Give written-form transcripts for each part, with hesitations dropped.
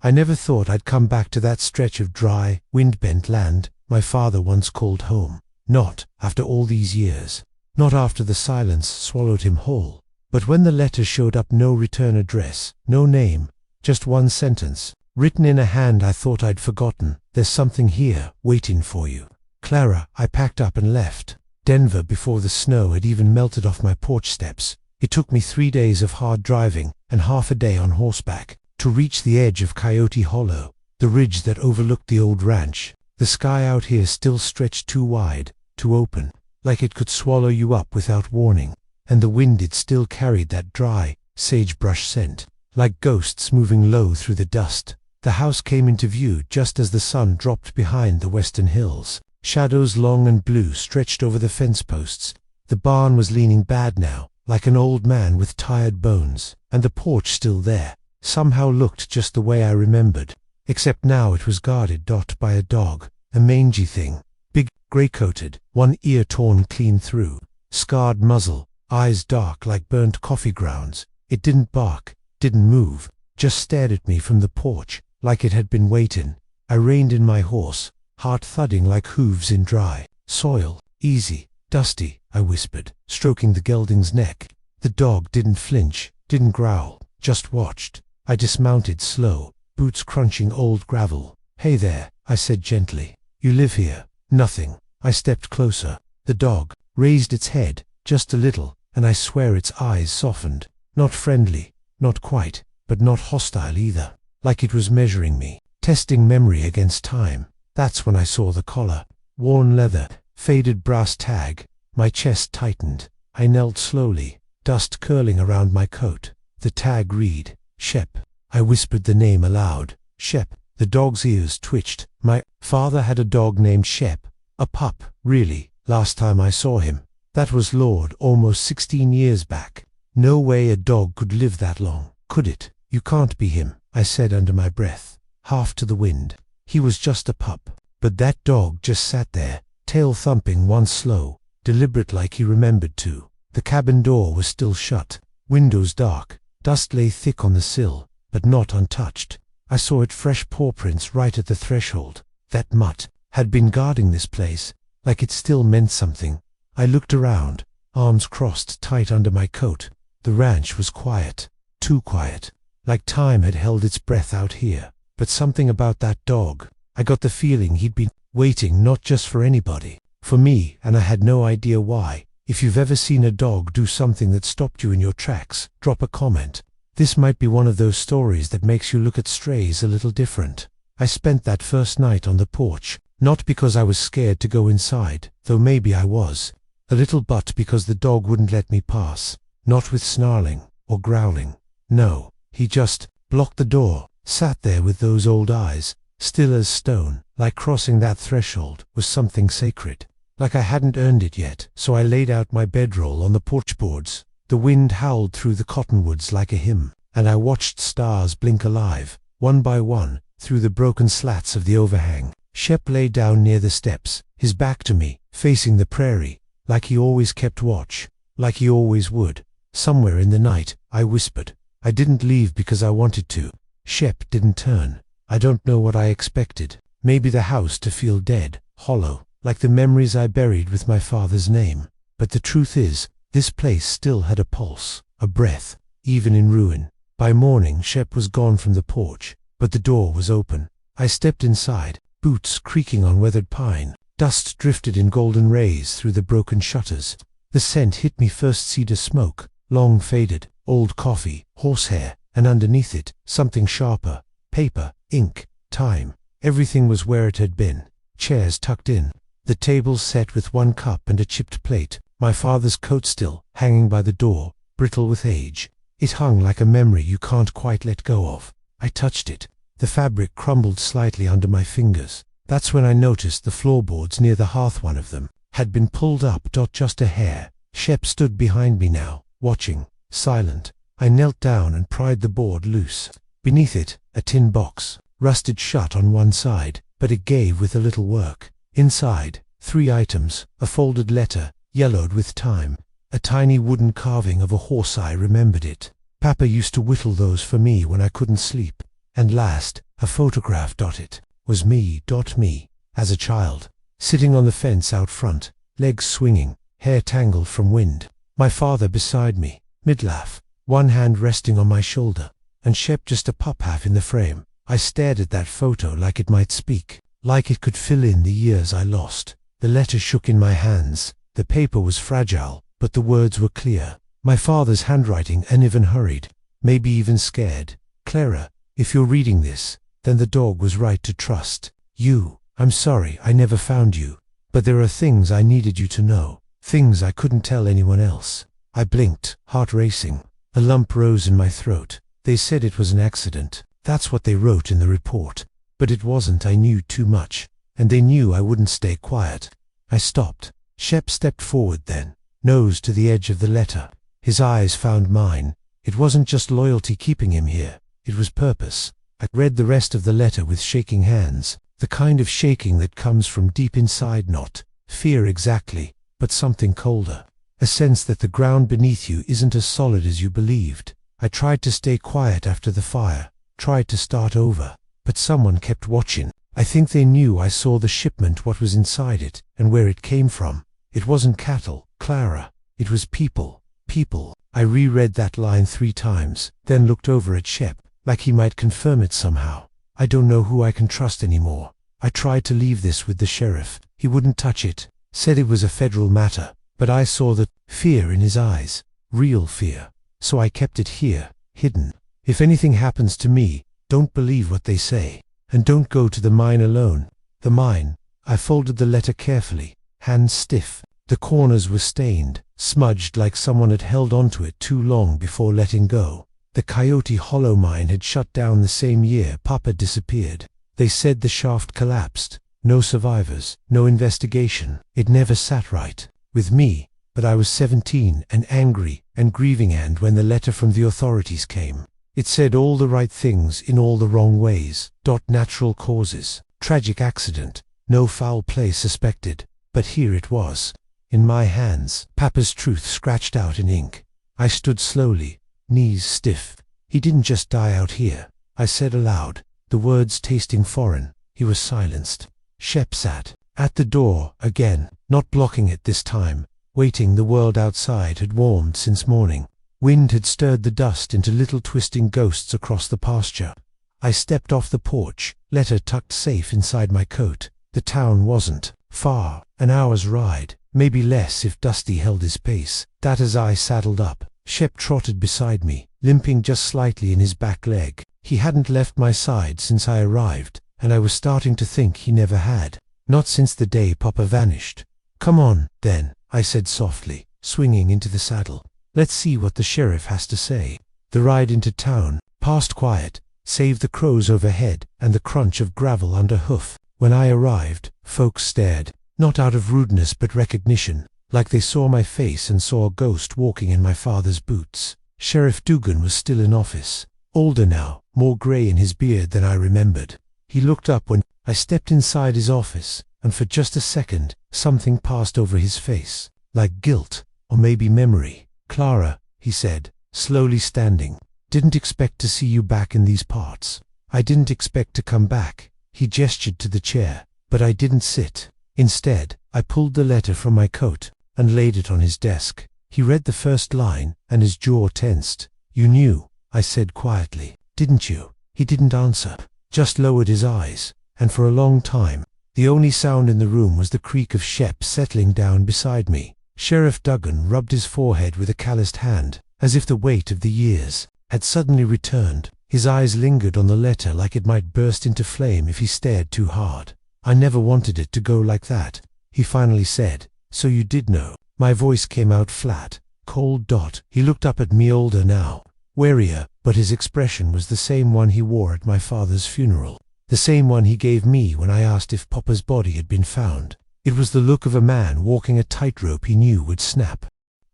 I never thought I'd come back to that stretch of dry, wind-bent land my father once called home. Not after all these years. Not after the silence swallowed him whole. But when the letter showed up, no return address, no name, just one sentence, written in a hand I thought I'd forgotten. There's something here, waiting for you. Clara. I packed up and left Denver before the snow had even melted off my porch steps. It took me 3 days of hard driving and half a day on horseback to reach the edge of Coyote Hollow, the ridge that overlooked the old ranch. The sky out here still stretched too wide, too open, like it could swallow you up without warning, and the wind it still carried that dry, sagebrush scent, like ghosts moving low through the dust. The house came into view just as the sun dropped behind the western hills. Shadows long and blue stretched over the fence posts. The barn was leaning bad now, like an old man with tired bones, and the porch still there, somehow looked just the way I remembered, except now it was guarded by a dog, a mangy thing, big, grey-coated, one ear torn clean through, scarred muzzle, eyes dark like burnt coffee grounds. It didn't bark, didn't move, just stared at me from the porch, like it had been waiting. I reined in my horse, heart thudding like hooves in dry soil. Easy, Dusty, I whispered, stroking the gelding's neck. The dog didn't flinch, didn't growl, just watched. I dismounted slow, boots crunching old gravel. Hey there, I said gently. You live here? Nothing. I stepped closer. The dog raised its head, just a little, and I swear its eyes softened. Not friendly, not quite, but not hostile either. Like it was measuring me, testing memory against time. That's when I saw the collar. Worn leather, faded brass tag. My chest tightened. I knelt slowly, dust curling around my coat. The tag read, Shep. I whispered the name aloud. Shep. The dog's ears twitched. My father had a dog named Shep. A pup, really, last time I saw him. That was Lord, almost 16 years back. No way a dog could live that long, could it? You can't be him, I said under my breath, half to the wind. He was just a pup. But that dog just sat there, tail thumping once slow, deliberate like he remembered to. The cabin door was still shut, windows dark, dust lay thick on the sill, but not untouched. I saw its fresh paw prints right at the threshold. That mutt had been guarding this place, like it still meant something. I looked around, arms crossed tight under my coat. The ranch was quiet, too quiet, like time had held its breath out here. But something about that dog, I got the feeling he'd been waiting not just for anybody, for me, and I had no idea why. If you've ever seen a dog do something that stopped you in your tracks, drop a comment. This might be one of those stories that makes you look at strays a little different. I spent that first night on the porch, not because I was scared to go inside, though maybe I was, a little, but because the dog wouldn't let me pass, not with snarling or growling. No, he just blocked the door, sat there with those old eyes, still as stone, like crossing that threshold was something sacred, like I hadn't earned it yet. So I laid out my bedroll on the porch boards. The wind howled through the cottonwoods like a hymn, and I watched stars blink alive, one by one, through the broken slats of the overhang. Shep lay down near the steps, his back to me, facing the prairie, like he always kept watch, like he always would. Somewhere in the night, I whispered. I didn't leave because I wanted to. Shep didn't turn. I don't know what I expected. Maybe the house to feel dead, hollow, like the memories I buried with my father's name. But the truth is, this place still had a pulse, a breath, even in ruin. By morning, Shep was gone from the porch, but the door was open. I stepped inside, boots creaking on weathered pine. Dust drifted in golden rays through the broken shutters. The scent hit me first: cedar smoke, long faded, old coffee, horsehair, and underneath it, something sharper. Paper, ink, time. Everything was where it had been. Chairs tucked in. The table set with one cup and a chipped plate. My father's coat still hanging by the door, brittle with age. It hung like a memory you can't quite let go of. I touched it. The fabric crumbled slightly under my fingers. That's when I noticed the floorboards near the hearth, one of them, had been pulled up just a hair. Shep stood behind me now, watching, silent. I knelt down and pried the board loose. Beneath it, a tin box, rusted shut on one side, but it gave with a little work. Inside, 3 items: a folded letter, yellowed with time, a tiny wooden carving of a horse. I remembered it. Papa used to whittle those for me when I couldn't sleep. And last, A photograph. It was me. Me, as a child, sitting on the fence out front, legs swinging, hair tangled from wind. My father beside me, mid-laugh, one hand resting on my shoulder, and Shep just a pup half in the frame. I stared at that photo like it might speak, like it could fill in the years I lost. The letter shook in my hands. The paper was fragile, but the words were clear. My father's handwriting, uneven, hurried, maybe even scared. Clara, if you're reading this, then the dog was right to trust you. I'm sorry I never found you, but there are things I needed you to know, things I couldn't tell anyone else. I blinked, heart racing. A lump rose in my throat. They said it was an accident. That's what they wrote in the report. But it wasn't. I knew too much, and they knew I wouldn't stay quiet. I stopped. Shep stepped forward then, nose to the edge of the letter. His eyes found mine. It wasn't just loyalty keeping him here. It was purpose. I read the rest of the letter with shaking hands, the kind of shaking that comes from deep inside, not fear exactly, but something colder. A sense that the ground beneath you isn't as solid as you believed. I tried to stay quiet after the fire, tried to start over, but someone kept watching. I think they knew I saw the shipment, what was inside it, and where it came from. It wasn't cattle, Clara. It was people. People. I reread that line 3 times, then looked over at Shep, like he might confirm it somehow. I don't know who I can trust anymore. I tried to leave this with the sheriff. He wouldn't touch it, said it was a federal matter, but I saw the fear in his eyes, real fear. So I kept it here, hidden. If anything happens to me, don't believe what they say, and don't go to the mine alone. The mine. I folded the letter carefully, hands stiff. The corners were stained, smudged like someone had held onto it too long before letting go. The Coyote Hollow mine had shut down the same year Papa disappeared. They said the shaft collapsed. No survivors, no investigation. It never sat right with me, but I was 17 and angry and grieving, and when the letter from the authorities came, it said all the right things in all the wrong ways. Natural causes, tragic accident, no foul play suspected. But here it was, in my hands, Papa's truth scratched out in ink. I stood slowly, knees stiff. He didn't just die out here, I said aloud, the words tasting foreign. He was silenced. Shep sat at the door again, not blocking it this time, waiting. The world outside had warmed since morning. Wind had stirred the dust into little twisting ghosts across the pasture. I stepped off the porch, letter tucked safe inside my coat. The town wasn't far, an hour's ride, maybe less if Dusty held his pace. That as I saddled up, Shep trotted beside me, limping just slightly in his back leg. He hadn't left my side since I arrived, and I was starting to think he never had. Not since the day Papa vanished. Come on, then, I said softly, swinging into the saddle. Let's see what the sheriff has to say. The ride into town passed quiet, save the crows overhead and the crunch of gravel under hoof. When I arrived, folks stared, not out of rudeness but recognition, like they saw my face and saw a ghost walking in my father's boots. Sheriff Dugan was still in office, older now, more gray in his beard than I remembered. He looked up when I stepped inside his office, and for just a second, something passed over his face, like guilt, or maybe memory. Clara, he said, slowly standing, didn't expect to see you back in these parts. I didn't expect to come back. He gestured to the chair, but I didn't sit. Instead, I pulled the letter from my coat and laid it on his desk. He read the first line, and his jaw tensed. You knew, I said quietly, didn't you? He didn't answer, just lowered his eyes, and for a long time, the only sound in the room was the creak of Shep settling down beside me. Sheriff Dugan rubbed his forehead with a calloused hand, as if the weight of the years had suddenly returned. His eyes lingered on the letter like it might burst into flame if he stared too hard. I never wanted it to go like that, he finally said. So you did know. My voice came out flat, cold. He looked up at me, older now, warier, but his expression was the same one he wore at my father's funeral, the same one he gave me when I asked if Papa's body had been found. It was the look of a man walking a tightrope he knew would snap.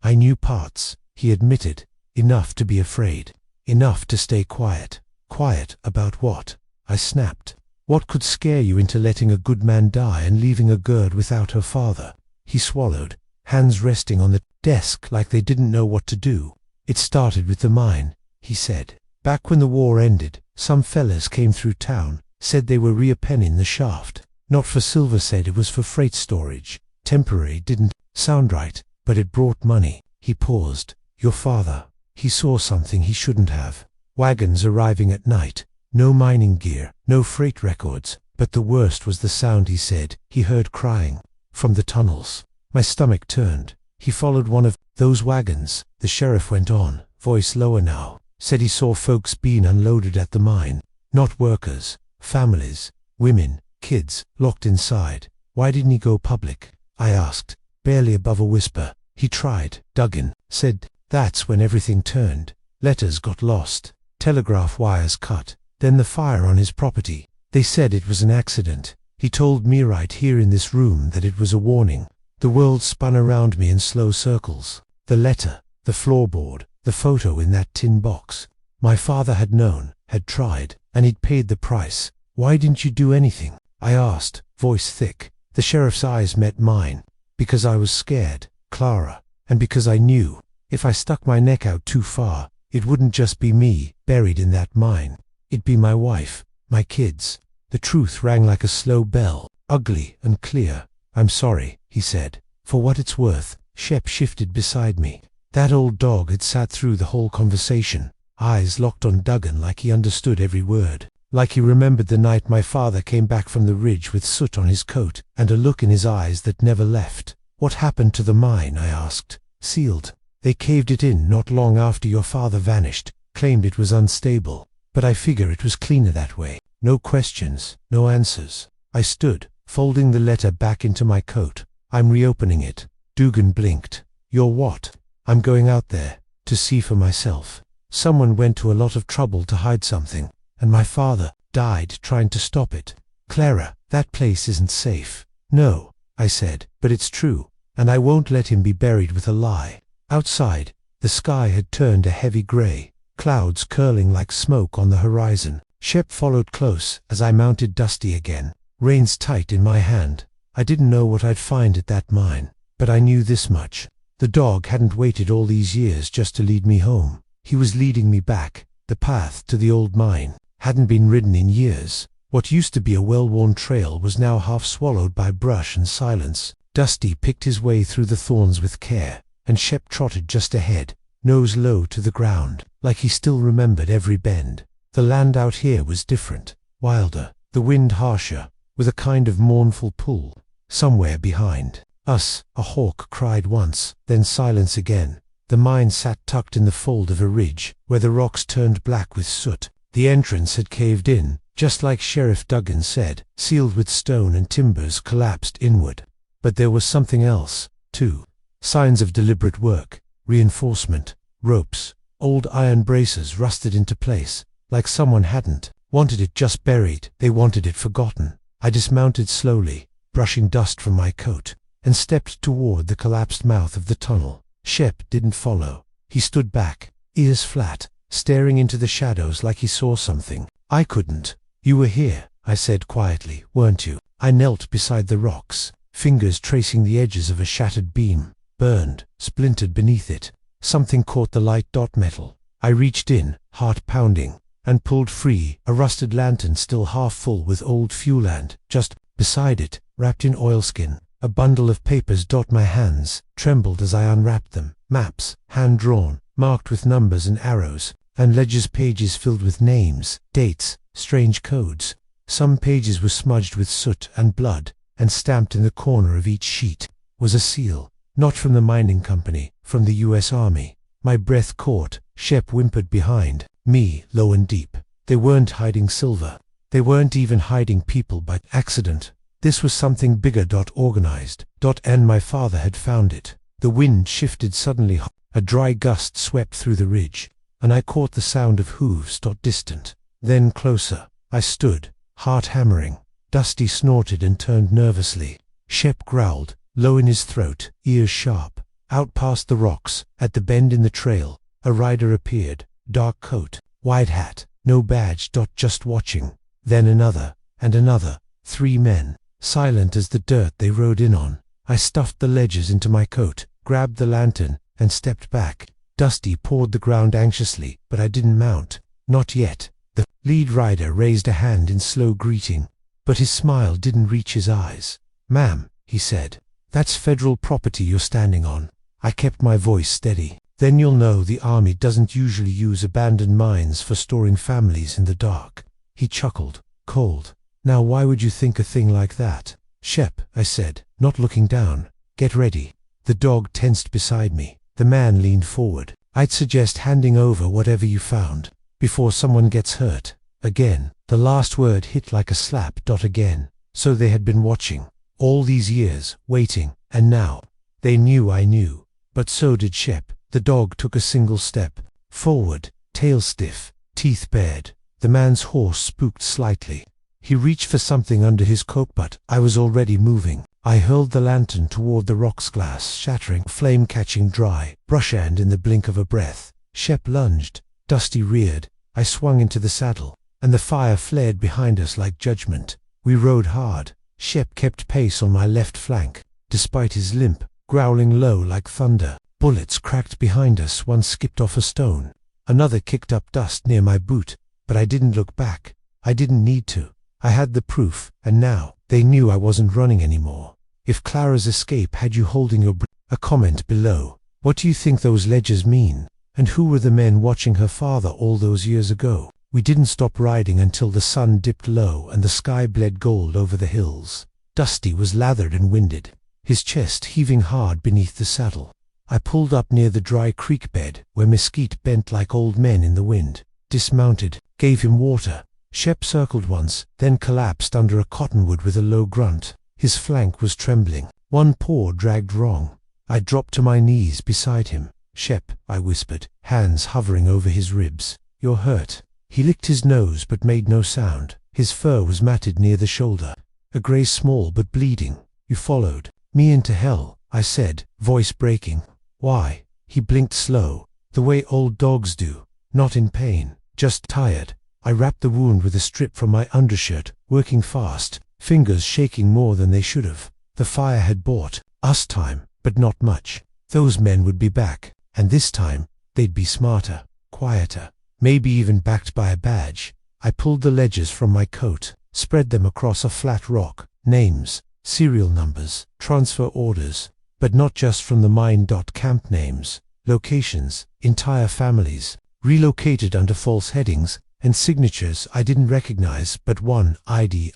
I knew parts, he admitted, enough to be afraid, enough to stay quiet. Quiet about what? I snapped. What could scare you into letting a good man die and leaving a girl without her father? He swallowed, hands resting on the desk like they didn't know what to do. It started with the mine, he said. Back when the war ended, Some fellas came through town, said they were repenning the shaft. Not for silver, said it was for freight storage. Temporary didn't sound right, but it brought money. He paused. Your father, he saw something he shouldn't have. Wagons arriving at night. No mining gear, no freight records, but the worst was the sound, he said. He heard crying from the tunnels. My stomach turned. He followed one of those wagons, the sheriff went on, voice lower now. Said he saw folks being unloaded at the mine. Not workers, families, women, kids, locked inside. Why didn't he go public? I asked, barely above a whisper. He tried. Duggan said, that's when everything turned. Letters got lost, telegraph wires cut, then the fire on his property. They said it was an accident. He told me right here in this room that it was a warning. The world spun around me in slow circles. The letter, the floorboard, the photo in that tin box. My father had known, had tried, and he'd paid the price. Why didn't you do anything? I asked, voice thick. The sheriff's eyes met mine. Because I was scared, Clara, and because I knew, if I stuck my neck out too far, it wouldn't just be me, buried in that mine. It'd be my wife, my kids. The truth rang like a slow bell, ugly and clear. I'm sorry, he said. For what it's worth. Shep shifted beside me. That old dog had sat through the whole conversation, eyes locked on Duggan like he understood every word. Like he remembered the night my father came back from the ridge with soot on his coat, and a look in his eyes that never left. What happened to the mine? I asked. Sealed. They caved it in not long after your father vanished, claimed it was unstable. But I figure it was cleaner that way. No questions, no answers. I stood, folding the letter back into my coat. I'm reopening it. Dugan blinked. You're what? I'm going out there, to see for myself. Someone went to a lot of trouble to hide something, and my father died trying to stop it. Clara, that place isn't safe. No, I said, but it's true, and I won't let him be buried with a lie. Outside, the sky had turned a heavy gray, clouds curling like smoke on the horizon. Shep followed close as I mounted Dusty again, reins tight in my hand. I didn't know what I'd find at that mine, but I knew this much. The dog hadn't waited all these years just to lead me home. He was leading me back. The path to the old mine hadn't been ridden in years. What used to be a well-worn trail was now half swallowed by brush and silence. Dusty picked his way through the thorns with care, and Shep trotted just ahead, nose low to the ground, like he still remembered every bend. The land out here was different, wilder, the wind harsher, with a kind of mournful pull. Somewhere behind us, a hawk cried once, then silence again. The mine sat tucked in the fold of a ridge, where the rocks turned black with soot. The entrance had caved in, just like Sheriff Duggan said, sealed with stone and timbers collapsed inward. But there was something else, too. Signs of deliberate work, reinforcement, ropes, old iron braces rusted into place, like someone hadn't wanted it just buried, they wanted it forgotten. I dismounted slowly, brushing dust from my coat, and stepped toward the collapsed mouth of the tunnel. Shep didn't follow. He stood back, ears flat, staring into the shadows like he saw something. I couldn't. You were here, I said quietly, weren't you? I knelt beside the rocks, fingers tracing the edges of a shattered beam, burned, splintered beneath it. Something caught the light dot metal. I reached in, heart pounding, and pulled free a rusted lantern still half full with old fuel and, just beside it, wrapped in oilskin, a bundle of papers. My hands trembled as I unwrapped them. Maps, hand-drawn, marked with numbers and arrows, and ledger's pages filled with names, dates, strange codes. Some pages were smudged with soot and blood, and stamped in the corner of each sheet was a seal. Not from the mining company, from the U.S. Army. My breath caught. Shep whimpered behind me, low and deep. They weren't hiding silver. They weren't even hiding people by accident. This was something bigger. Organized. And my father had found it. The wind shifted suddenly. A dry gust swept through the ridge, and I caught the sound of hooves. Distant. Then closer. I stood, heart hammering. Dusty snorted and turned nervously. Shep growled, low in his throat, ears sharp. Out past the rocks, at the bend in the trail, a rider appeared. Dark coat, wide hat, no badge. Just watching. Then another, and another. 3 men, silent as the dirt they rode in on. I stuffed the ledgers into my coat, grabbed the lantern, and stepped back. Dusty pawed the ground anxiously, but I didn't mount. Not yet. The lead rider raised a hand in slow greeting, but his smile didn't reach his eyes. "Ma'am," he said, "that's federal property you're standing on." I kept my voice steady. "Then you'll know the Army doesn't usually use abandoned mines for storing families in the dark." He chuckled. "Cold. Now why would you think a thing like that?" "Shep," I said, not looking down. "Get ready." The dog tensed beside me. The man leaned forward. "I'd suggest handing over whatever you found before someone gets hurt." Again, the last word hit like a slap. Again. So they had been watching. All these years, waiting, and now. They knew I knew. But so did Shep. The dog took a single step forward, tail stiff, teeth bared. The man's horse spooked slightly. He reached for something under his coat, but I was already moving. I hurled the lantern toward the rock's glass, shattering, flame catching dry, brush end in the blink of a breath. Shep lunged. Dusty reared. I swung into the saddle, and the fire flared behind us like judgment. We rode hard. Shep kept pace on my left flank, despite his limp, growling low like thunder. Bullets cracked behind us. One skipped off a stone. Another kicked up dust near my boot, but I didn't look back. I didn't need to. I had the proof, and now they knew I wasn't running anymore. "If Clara's escape had you holding your breath." A comment below. "What do you think those ledgers mean? And who were the men watching her father all those years ago?" We didn't stop riding until the sun dipped low and the sky bled gold over the hills. Dusty was lathered and winded, his chest heaving hard beneath the saddle. I pulled up near the dry creek bed, where mesquite bent like old men in the wind, dismounted, gave him water. Shep circled once, then collapsed under a cottonwood with a low grunt. His flank was trembling. One paw dragged wrong. I dropped to my knees beside him. "Shep," I whispered, hands hovering over his ribs. "You're hurt." He licked his nose but made no sound. His fur was matted near the shoulder. A gray small but bleeding. "You followed me into hell," I said, voice breaking. "Why?" He blinked slow, the way old dogs do. "Not in pain, just tired." I wrapped the wound with a strip from my undershirt, working fast, fingers shaking more than they should have. The fire had bought us time, but not much. Those men would be back, and this time, they'd be smarter, quieter, maybe even backed by a badge. I pulled the ledgers from my coat, spread them across a flat rock. Names, serial numbers, transfer orders, but not just from the mine. Camp names, locations, entire families, relocated under false headings, and signatures I didn't recognize, but one, ID,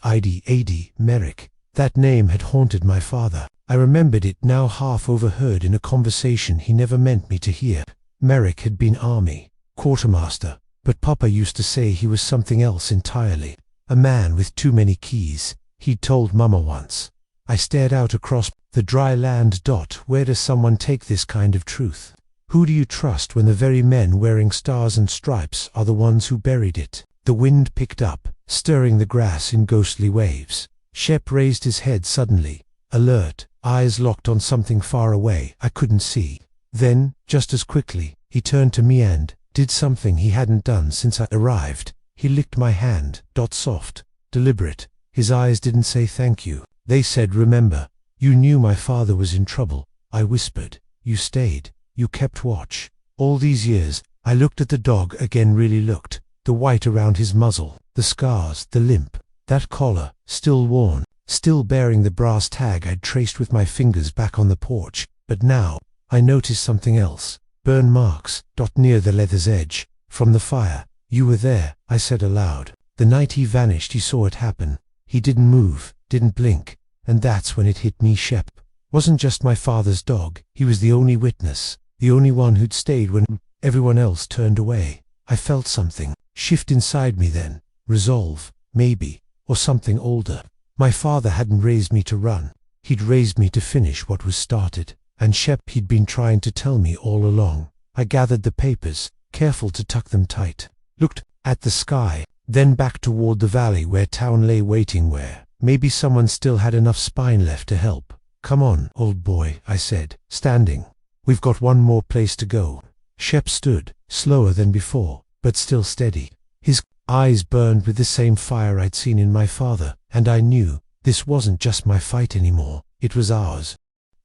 Merrick. That name had haunted my father. I remembered it now, half overheard in a conversation he never meant me to hear. Merrick had been Army, quartermaster, but Papa used to say he was something else entirely. A man with too many keys, he'd told Mama once. I stared out across the dry land. Where does someone take this kind of truth? Who do you trust when the very men wearing stars and stripes are the ones who buried it? The wind picked up, stirring the grass in ghostly waves. Shep raised his head suddenly, alert, eyes locked on something far away I couldn't see. Then, just as quickly, he turned to me and did something he hadn't done since I arrived. He licked my hand. Soft, deliberate. His eyes didn't say thank you. They said, "Remember, you knew my father was in trouble." I whispered. "You stayed. You kept watch. All these years." I looked at the dog again, really looked. The white around his muzzle, the scars, the limp, that collar, still worn, still bearing the brass tag I'd traced with my fingers back on the porch. But now, I noticed something else. Burn marks, near the leather's edge, from the fire. "You were there," I said aloud. "The night he vanished, he saw it happen. He didn't move, didn't blink, and that's when it hit me. Shep wasn't just my father's dog. He was the only witness, the only one who'd stayed when everyone else turned away." I felt something shift inside me then. Resolve, maybe, or something older. My father hadn't raised me to run. He'd raised me to finish what was started. And Shep, he'd been trying to tell me all along. I gathered the papers, careful to tuck them tight. Looked at the sky, then back toward the valley where town lay waiting, where maybe someone still had enough spine left to help. "Come on, old boy," I said, standing. "We've got one more place to go." Shep stood, slower than before, but still steady. His eyes burned with the same fire I'd seen in my father, and I knew this wasn't just my fight anymore, it was ours.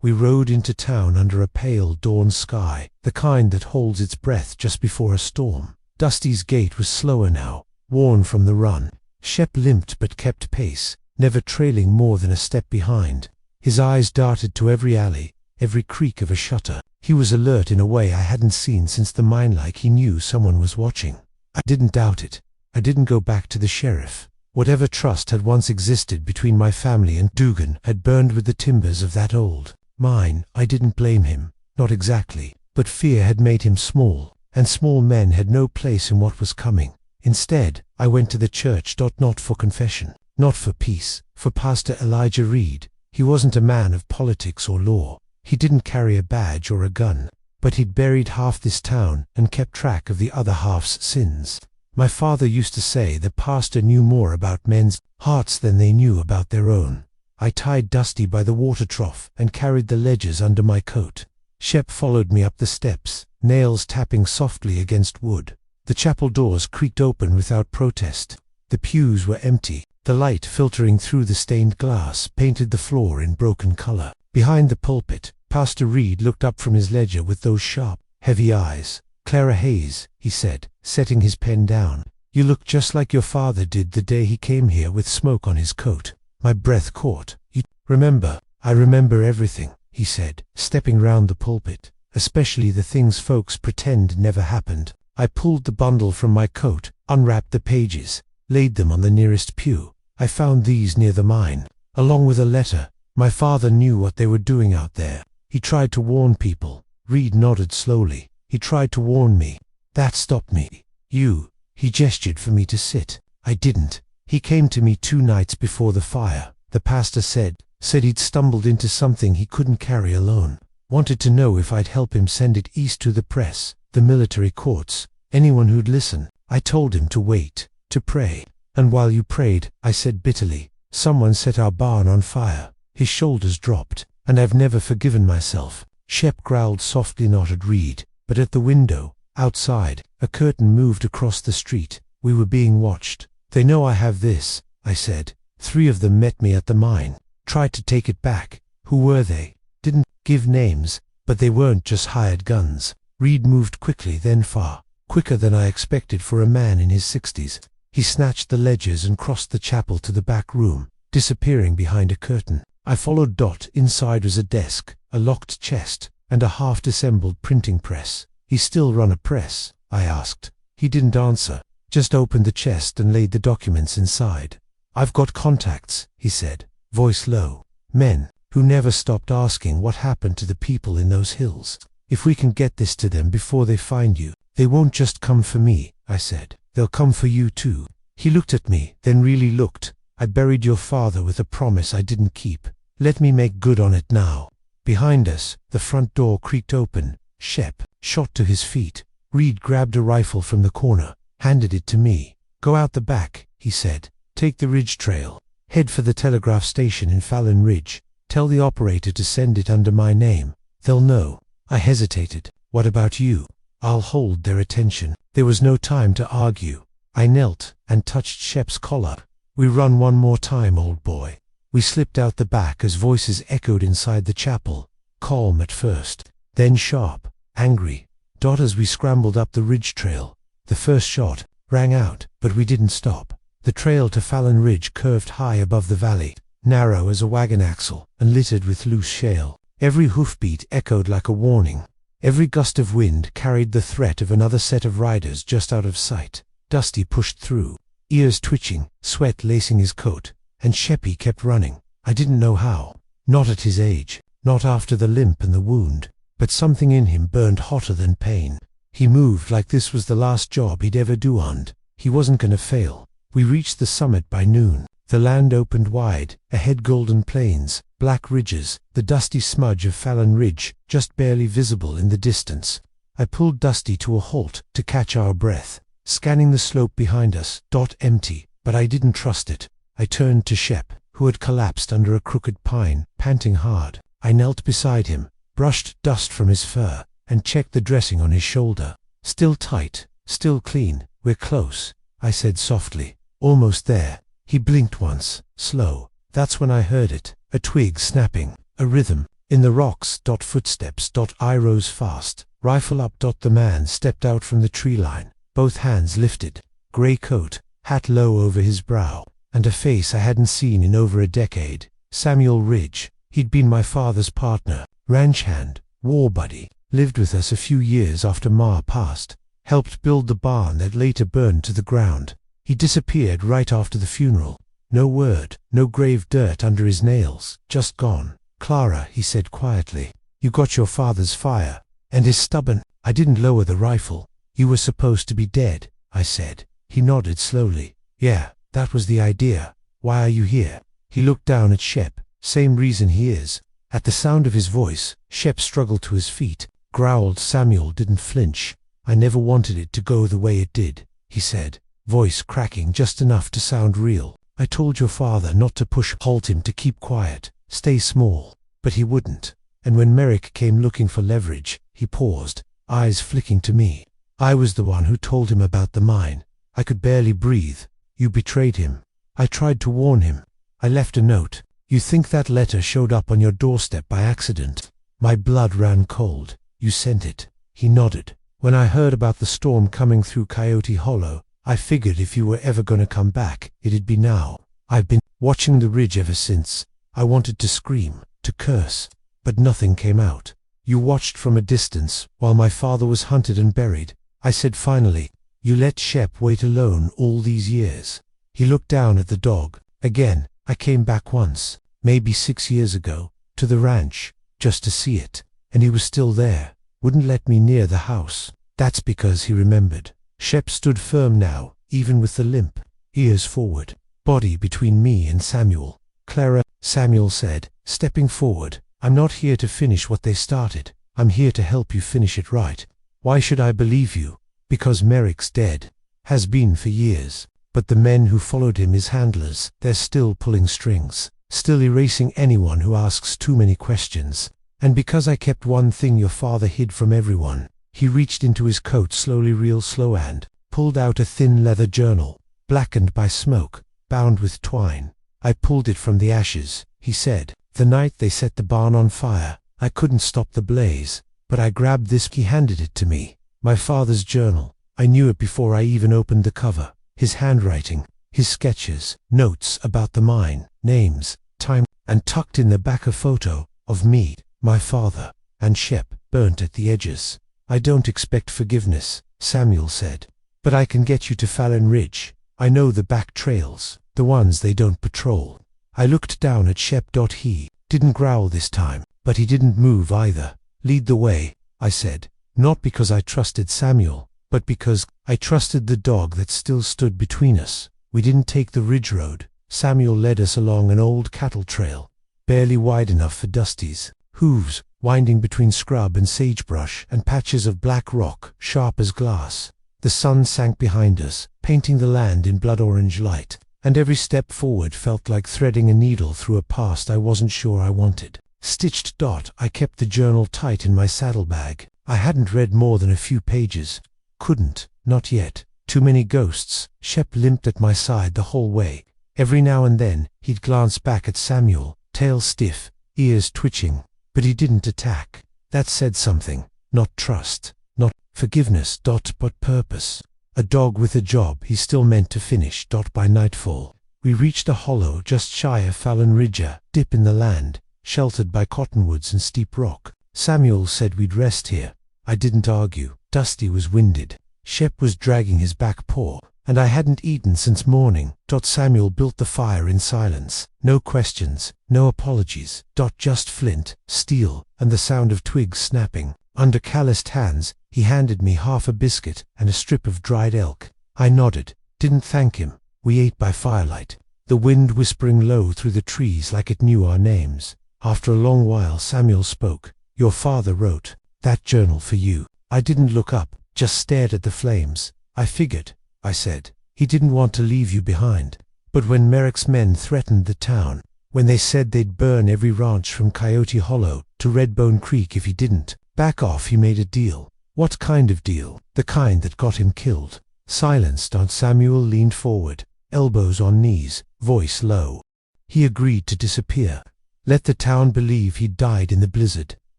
We rode into town under a pale dawn sky, the kind that holds its breath just before a storm. Dusty's gait was slower now, worn from the run. Shep limped but kept pace, never trailing more than a step behind. His eyes darted to every alley, every creak of a shutter. He was alert in a way I hadn't seen since the mine, like he knew someone was watching. I didn't doubt it. I didn't go back to the sheriff. Whatever trust had once existed between my family and Dugan had burned with the timbers of that old mine. I didn't blame him, not exactly, but fear had made him small, and small men had no place in what was coming. Instead, I went to the church, not for confession, not for peace, for Pastor Elijah Reed. He wasn't a man of politics or law. He didn't carry a badge or a gun, but he'd buried half this town and kept track of the other half's sins. My father used to say the pastor knew more about men's hearts than they knew about their own. I tied Dusty by the water trough and carried the ledgers under my coat. Shep followed me up the steps, nails tapping softly against wood. The chapel doors creaked open without protest. The pews were empty. The light filtering through the stained glass painted the floor in broken color. Behind the pulpit, Pastor Reed looked up from his ledger with those sharp, heavy eyes. "Clara Hayes," he said, setting his pen down. "You look just like your father did the day he came here with smoke on his coat." My breath caught. "You remember?" "I remember everything," he said, stepping round the pulpit, "especially the things folks pretend never happened." I pulled the bundle from my coat, unwrapped the pages, laid them on the nearest pew. "I found these near the mine, along with a letter. My father knew what they were doing out there. He tried to warn people." Reed nodded slowly. "He tried to warn me. That stopped me. He gestured for me to sit. I didn't. He came to me 2 nights before the fire. The pastor said he'd stumbled into something he couldn't carry alone. Wanted to know if I'd help him send it east to the press, the military courts, anyone who'd listen. I told him to wait, to pray. And while you prayed," I said bitterly, "someone set our barn on fire." His shoulders dropped. "And I've never forgiven myself." Shep growled softly, not at Reed, but at the window. Outside, a curtain moved across the street. We were being watched. "They know I have this," I said. 3 of them met me at the mine. Tried to take it back. "Who were they?" "Didn't give names, but they weren't just hired guns." Reed moved quickly, then far, quicker than I expected for a man in his 60s. He snatched the ledgers and crossed the chapel to the back room, disappearing behind a curtain. I followed. Inside was a desk, a locked chest, and a half-disassembled printing press. "He still run a press?" I asked. He didn't answer, just opened the chest and laid the documents inside. "I've got contacts," he said, voice low. "Men who never stopped asking what happened to the people in those hills. If we can get this to them before they find you, they won't just come for me," I said. "They'll come for you too." He looked at me, then really looked. "I buried your father with a promise I didn't keep. Let me make good on it now." Behind us, the front door creaked open. Shep shot to his feet. Reed grabbed a rifle from the corner, handed it to me. "Go out the back," he said. "Take the ridge trail. Head for the telegraph station in Fallon Ridge. Tell the operator to send it under my name. They'll know." I hesitated. "What about you?" "I'll hold their attention." There was no time to argue. I knelt and touched Shep's collar. "We run one more time, old boy." We slipped out the back as voices echoed inside the chapel, calm at first, then sharp, angry. As we scrambled up the ridge trail, the first shot rang out, but we didn't stop. The trail to Fallon Ridge curved high above the valley, narrow as a wagon axle and littered with loose shale. Every hoofbeat echoed like a warning. Every gust of wind carried the threat of another set of riders just out of sight. Dusty pushed through, ears twitching, sweat lacing his coat, and Sheppy kept running. I didn't know how. Not at his age, not after the limp and the wound, but something in him burned hotter than pain. He moved like this was the last job he'd ever do, and he wasn't gonna fail. We reached the summit by noon. The land opened wide, ahead golden plains, black ridges, the dusty smudge of Fallon Ridge just barely visible in the distance. I pulled Dusty to a halt to catch our breath, scanning the slope behind us. Empty, but I didn't trust it. I turned to Shep, who had collapsed under a crooked pine, panting hard. I knelt beside him, brushed dust from his fur, and checked the dressing on his shoulder. "Still tight, still clean. We're close," I said softly. "Almost there." He blinked once, slow. That's when I heard it, a twig snapping, a rhythm. In the rocks. Footsteps. I rose fast, rifle up. The man stepped out from the tree line, both hands lifted. Grey coat, hat low over his brow, and a face I hadn't seen in over a decade. Samuel Ridge. He'd been my father's partner, ranch hand, war buddy, lived with us a few years after Ma passed, helped build the barn that later burned to the ground. He disappeared right after the funeral. No word, no grave dirt under his nails, just gone. Clara, he said quietly, you got your father's fire, and his stubborn. I didn't lower the rifle. You were supposed to be dead, I said. He nodded slowly. Yeah, that was the idea. Why are you here? He looked down at Shep. Same reason he is. At the sound of his voice, Shep struggled to his feet, growled. Samuel didn't flinch. I never wanted it to go the way it did, he said, voice cracking just enough to sound real. I told your father not to push, halt him, to keep quiet, stay small, but he wouldn't. And when Merrick came looking for leverage, he paused, eyes flicking to me. I was the one who told him about the mine. I could barely breathe. You betrayed him. I tried to warn him. I left a note. You think that letter showed up on your doorstep by accident? My blood ran cold. You sent it. He nodded. When I heard about the storm coming through Coyote Hollow, I figured if you were ever going to come back, it'd be now. I've been watching the ridge ever since. I wanted to scream, to curse, but nothing came out. You watched from a distance while my father was hunted and buried. I said finally, you let Shep wait alone all these years. He looked down at the dog. Again, I came back once, maybe 6 years ago, to the ranch, just to see it, and he was still there, wouldn't let me near the house. That's because he remembered. Shep stood firm now, even with the limp, ears forward, body between me and Samuel. Clara, Samuel said, stepping forward, I'm not here to finish what they started. I'm here to help you finish it right. Why should I believe you? Because Merrick's dead. Has been for years. But the men who followed him, his handlers, they're still pulling strings, still erasing anyone who asks too many questions. And because I kept one thing your father hid from everyone. He reached into his coat slowly, real slow, and pulled out a thin leather journal, blackened by smoke, bound with twine. I pulled it from the ashes, he said. The night they set the barn on fire, I couldn't stop the blaze, but I grabbed this. He handed it to me. My father's journal. I knew it before I even opened the cover. His handwriting, his sketches, notes about the mine, names, time, and tucked in the back a photo of me, my father, and Shep, burnt at the edges. I don't expect forgiveness, Samuel said, but I can get you to Fallon Ridge. I know the back trails, the ones they don't patrol. I looked down at Shep. He didn't growl this time, but he didn't move either. Lead the way, I said, not because I trusted Samuel, but because I trusted the dog that still stood between us. We didn't take the ridge road. Samuel led us along an old cattle trail, barely wide enough for Dusty's hooves, winding between scrub and sagebrush and patches of black rock, sharp as glass. The sun sank behind us, painting the land in blood-orange light, and every step forward felt like threading a needle through a past I wasn't sure I wanted. Stitched. I kept the journal tight in my saddlebag. I hadn't read more than a few pages. Couldn't, not yet. Too many ghosts. Shep limped at my side the whole way. Every now and then, he'd glance back at Samuel, tail stiff, ears twitching, but he didn't attack. That said something. Not trust, not forgiveness, but purpose. A dog with a job he still meant to finish. By nightfall, we reached a hollow just shy of Fallon Ridge, a dip in the land, sheltered by cottonwoods and steep rock. Samuel said we'd rest here. I didn't argue. Dusty was winded. Shep was dragging his back paw, and I hadn't eaten since morning. Samuel built the fire in silence. No questions, no apologies. Just flint, steel, and the sound of twigs snapping. Under calloused hands, he handed me half a biscuit and a strip of dried elk. I nodded, didn't thank him. We ate by firelight, the wind whispering low through the trees like it knew our names. After a long while, Samuel spoke. Your father wrote that journal for you. I didn't look up, just stared at the flames. I figured, I said, he didn't want to leave you behind. But when Merrick's men threatened the town, when they said they'd burn every ranch from Coyote Hollow to Redbone Creek if he didn't back off, he made a deal. What kind of deal? The kind that got him killed. Silenced. Aunt Samuel leaned forward, elbows on knees, voice low. He agreed to disappear. Let the town believe he'd died in the blizzard.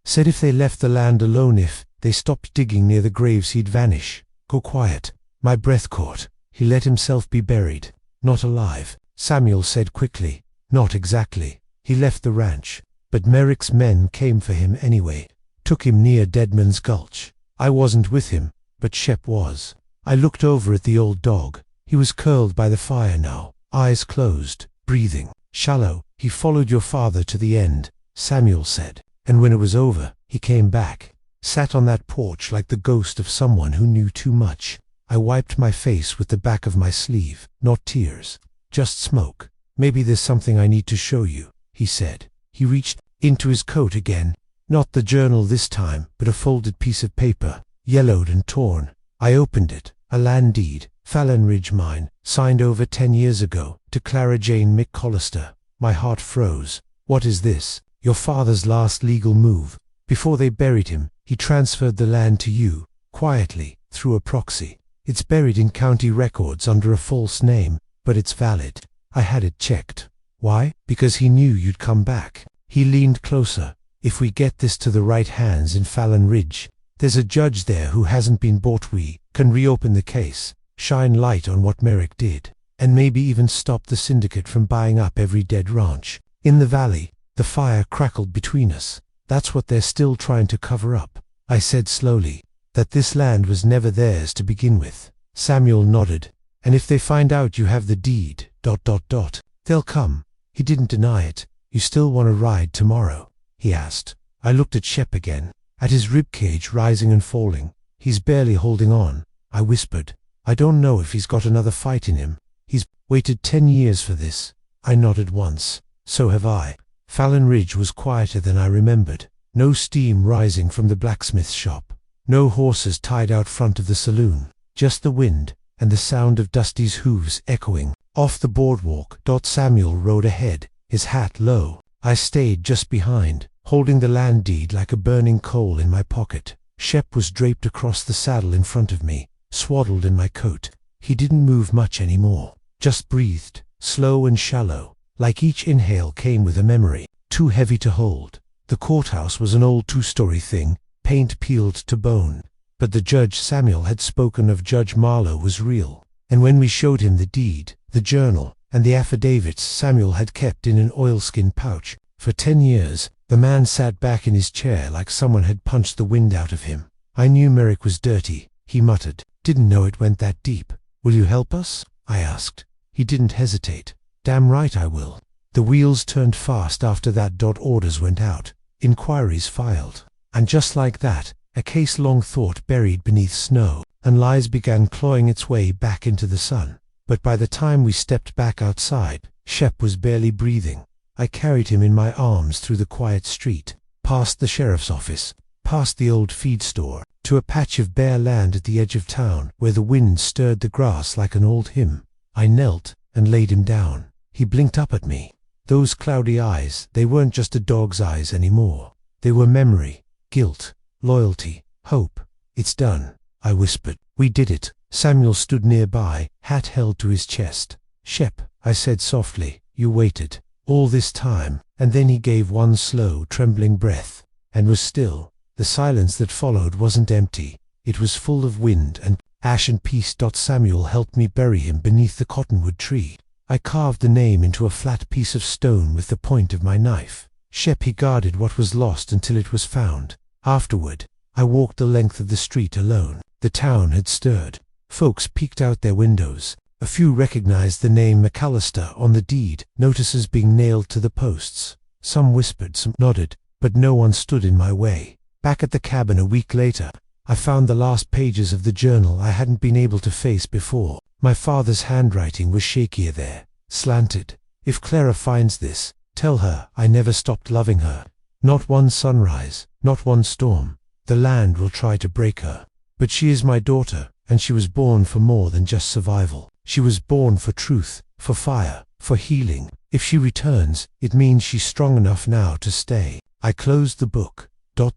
Said if they left the land alone, if they stopped digging near the graves, he'd vanish. Go quiet. My breath caught. He let himself be buried. Not alive, Samuel said quickly. Not exactly. He left the ranch, but Merrick's men came for him anyway. Took him near Deadman's Gulch. I wasn't with him, but Shep was. I looked over at the old dog. He was curled by the fire now, eyes closed, breathing shallow. He followed your father to the end, Samuel said. And when it was over, he came back. Sat on that porch like the ghost of someone who knew too much. I wiped my face with the back of my sleeve. Not tears, just smoke. Maybe there's something I need to show you, he said. He reached into his coat again. Not the journal this time, but a folded piece of paper, yellowed and torn. I opened it. A land deed, Fallon Ridge mine, signed over 10 years ago, to Clara Jane McCollister. My heart froze. What is this? Your father's last legal move. Before they buried him, he transferred the land to you, quietly, through a proxy. It's buried in county records under a false name, but it's valid. I had it checked. Why? Because he knew you'd come back. He leaned closer. If we get this to the right hands in Fallon Ridge, there's a judge there who hasn't been bought. We can reopen the case, shine light on what Merrick did, and maybe even stop the syndicate from buying up every dead ranch in the valley. The fire crackled between us. That's what they're still trying to cover up. I said slowly, that this land was never theirs to begin with. Samuel nodded. And if they find out you have the deed, they'll come. He didn't deny it. You still want to ride tomorrow? He asked. I looked at Shep again, at his ribcage rising and falling. He's barely holding on, I whispered. I don't know if he's got another fight in him. He's waited 10 years for this. I nodded once. So have I. Fallon Ridge was quieter than I remembered. No steam rising from the blacksmith shop. No horses tied out front of the saloon. Just the wind, and the sound of Dusty's hooves echoing off the boardwalk. Samuel rode ahead, his hat low. I stayed just behind, holding the land deed like a burning coal in my pocket. Shep was draped across the saddle in front of me, swaddled in my coat. He didn't move much anymore, just breathed, slow and shallow, like each inhale came with a memory, too heavy to hold. The courthouse was an old 2-story thing, paint peeled to bone. But the judge Samuel had spoken of, Judge Marlowe, was real. And when we showed him the deed, the journal, and the affidavits Samuel had kept in an oilskin pouch for 10 years, the man sat back in his chair like someone had punched the wind out of him. I knew Merrick was dirty, he muttered. Didn't know it went that deep. Will you help us? I asked. He didn't hesitate. Damn right I will. The wheels turned fast after that. Orders went out. Inquiries filed. And just like that, a case long thought buried beneath snow, and lies began clawing its way back into the sun. But by the time we stepped back outside, Shep was barely breathing. I carried him in my arms through the quiet street, past the sheriff's office, past the old feed store, to a patch of bare land at the edge of town where the wind stirred the grass like an old hymn. I knelt and laid him down. He blinked up at me. Those cloudy eyes, they weren't just a dog's eyes anymore. They were memory, guilt, loyalty, hope. It's done, I whispered. We did it. Samuel stood nearby, hat held to his chest. Shep, I said softly, you waited all this time. And then he gave one slow, trembling breath, and was still. The silence that followed wasn't empty. It was full of wind and ash and peace. Samuel helped me bury him beneath the cottonwood tree. I carved the name into a flat piece of stone with the point of my knife. Shep, he guarded what was lost until it was found. Afterward, I walked the length of the street alone. The town had stirred. Folks peeked out their windows. A few recognized the name McAllister on the deed, notices being nailed to the posts. Some whispered, some nodded, but no one stood in my way. Back at the cabin a week later, I found the last pages of the journal I hadn't been able to face before. My father's handwriting was shakier there, slanted. If Clara finds this, tell her I never stopped loving her. Not one sunrise, not one storm. The land will try to break her. But she is my daughter, and she was born for more than just survival. She was born for truth, for fire, for healing. If she returns, it means she's strong enough now to stay. I closed the book.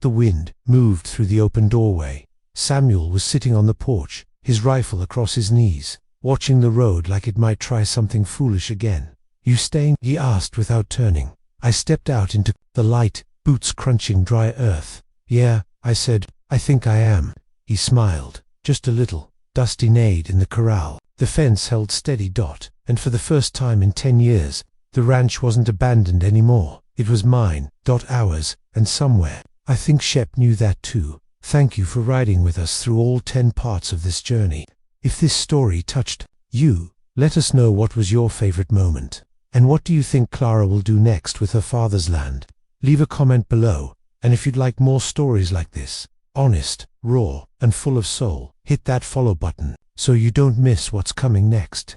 The wind moved through the open doorway. Samuel was sitting on the porch, his rifle across his knees, watching the road like it might try something foolish again. You staying? He asked without turning. I stepped out into the light, boots crunching dry earth. Yeah, I said, I think I am. He smiled, just a little. Dusty neighed in the corral. The fence held steady, and for the first time in 10 years, the ranch wasn't abandoned anymore. It was mine, ours, and somewhere, I think Shep knew that too. Thank you for riding with us through all 10 parts of this journey. If this story touched you, let us know what was your favorite moment. And what do you think Clara will do next with her father's land? Leave a comment below, and if you'd like more stories like this, honest, raw, and full of soul, hit that follow button so you don't miss what's coming next.